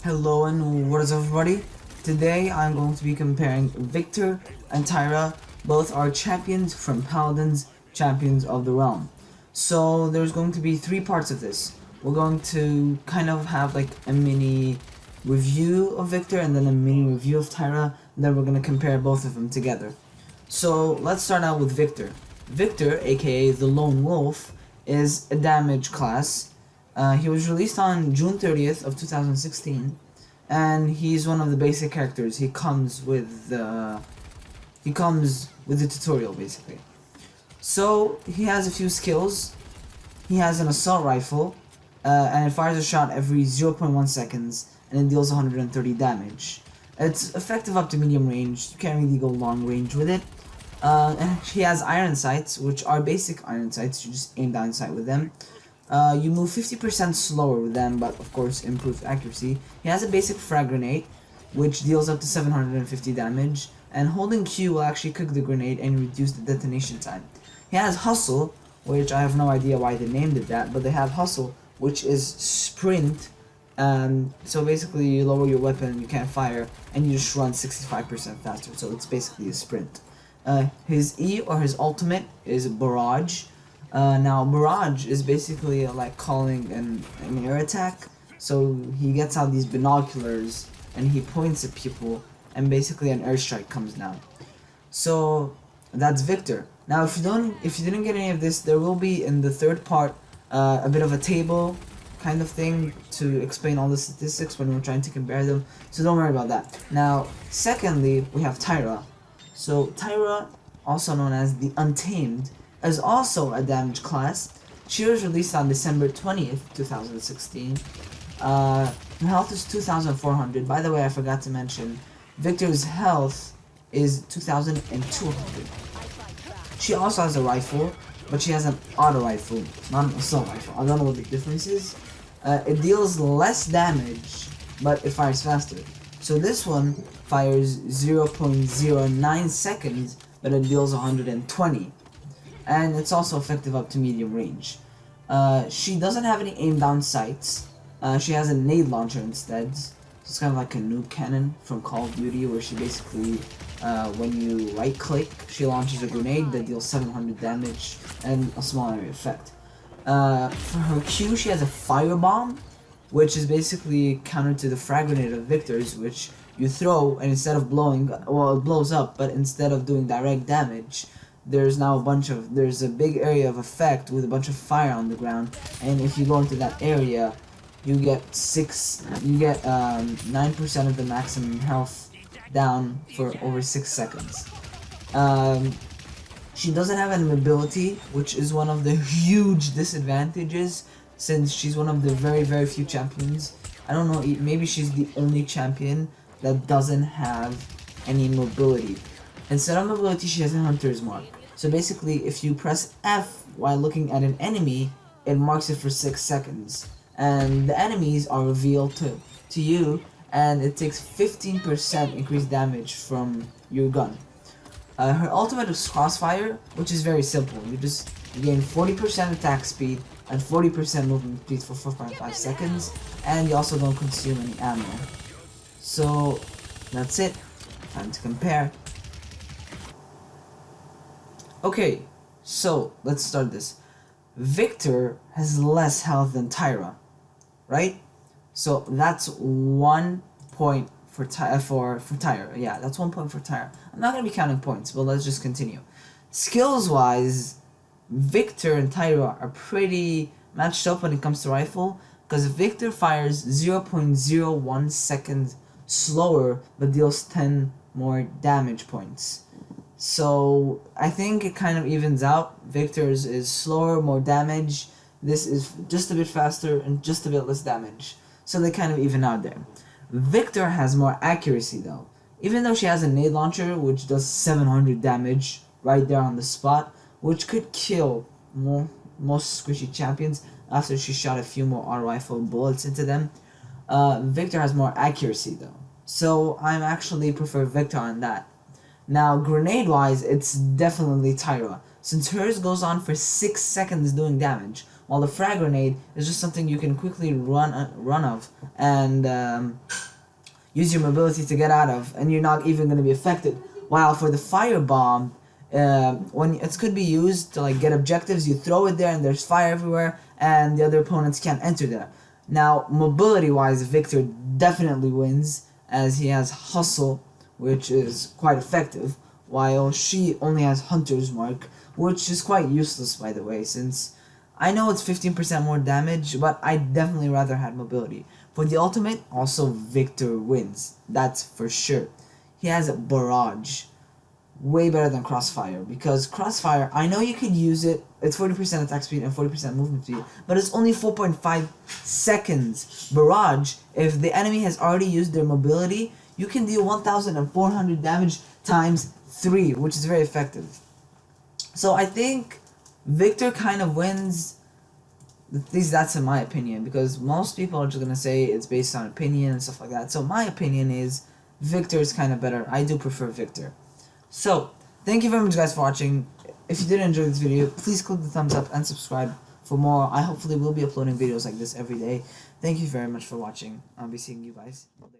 Hello and what is up everybody? Today I'm going to be comparing Viktor and Tyra. Both are champions from Paladins, champions of the realm. So there's going to be three parts of this. We're going to kind of have like a mini review of Viktor and then a mini review of Tyra. And then we're going to compare both of them together. So let's start out with Viktor. Viktor, aka the Lone Wolf, is a damage class. He was released on June 30th of 2016, and he's one of the basic characters. He comes with the tutorial basically. So he has a few skills. He has an assault rifle, and it fires a shot every 0.1 seconds, and it deals 130 damage. It's effective up to medium range. You can't really go long range with it. And he has iron sights, which are basic iron sights. You just aim down sight with them. You move 50% slower with them, but of course improved accuracy. He has a basic frag grenade, which deals up to 750 damage, and holding Q will actually cook the grenade and reduce the detonation time. He has hustle, which I have no idea why they named it that, but they have hustle, which is sprint. So basically you lower your weapon, you can't fire, and you just run 65% faster, so it's basically a sprint. His E or his ultimate is barrage. Now barrage is basically like calling an air attack. So he gets out these binoculars and he points at people, and basically an airstrike comes down. So that's Viktor. Now if you didn't get any of this, there will be in the third part a bit of a table kind of thing to explain all the statistics when we're trying to compare them. So don't worry about that. Now secondly, we have Tyra. So Tyra, also known as the Untamed, is also a damage class. She was released on December 20th, 2016. Her health is 2,400. By the way, I forgot to mention, Viktor's health is 2,200. She also has a rifle, but she has an auto rifle, not an assault rifle. I don't know what the difference is. It deals less damage, but it fires faster. So this one fires 0.09 seconds, but it deals 120. And it's also effective up to medium range. She doesn't have any aim down sights. She has a nade launcher instead. So it's kind of like a nuke cannon from Call of Duty, where she basically, when you right click, she launches a grenade that deals 700 damage and a small area effect. For her Q, she has a firebomb, which is basically counter to the frag grenade of Viktor's, which you throw, and instead of blowing, well, it blows up, but instead of doing direct damage, there's now there's a big area of effect with a bunch of fire on the ground, and if you go into that area, you get 9% of the maximum health down for over 6 seconds. She doesn't have an ability, which is one of the huge disadvantages, since she's one of the very few champions. I don't know, maybe she's the only champion that doesn't have any mobility. Instead of mobility, she has a hunter's mark. So basically, if you press F while looking at an enemy, it marks it for 6 seconds. And the enemies are revealed to you, and it takes 15% increased damage from your gun. Her ultimate is Crossfire, which is very simple. You gain 40% attack speed and 40% movement speed for 4.5 seconds, and you also don't consume any ammo. So that's it. Time to compare. Okay, so let's start this. Viktor has less health than Tyra, right? So that's 1 point for Tyra. Yeah, that's 1 point for Tyra. I'm not gonna be counting points, but let's just continue. Skills wise, Viktor and Tyra are pretty matched up when it comes to rifle, because Viktor fires 0.01 seconds slower but deals 10 more damage points. So I think it kind of evens out. Viktor's is slower, more damage. This is just a bit faster and just a bit less damage. So they kind of even out there. Viktor has more accuracy though. Even though she has a nade launcher, which does 700 damage right there on the spot, which could kill most squishy champions after she shot a few more auto rifle bullets into them. Viktor has more accuracy though. So I actually prefer Viktor on that. Now, grenade-wise, it's definitely Tyra, since hers goes on for 6 seconds doing damage, while the frag grenade is just something you can quickly run of and use your mobility to get out of, and you're not even going to be affected. While for the firebomb, when it could be used to like get objectives, you throw it there and there's fire everywhere, and the other opponents can't enter there. Now, mobility-wise, Viktor definitely wins, as he has Hustle, which is quite effective, while she only has Hunter's Mark, which is quite useless, by the way, since I know it's 15% more damage, but I definitely rather had mobility. For the ultimate, also Viktor wins, that's for sure. He has a Barrage, way better than Crossfire, because Crossfire, I know you could use it, it's 40% attack speed and 40% movement speed, but it's only 4.5 seconds. Barrage, if the enemy has already used their mobility, you can deal 1,400 damage times 3, which is very effective. So I think Viktor kind of wins. At least that's in my opinion, because most people are just gonna say it's based on opinion and stuff like that. So my opinion is Viktor is kind of better. I do prefer Viktor. So thank you very much, guys, for watching. If you did enjoy this video, please click the thumbs up and subscribe for more. I hopefully will be uploading videos like this every day. Thank you very much for watching. I'll be seeing you guys later.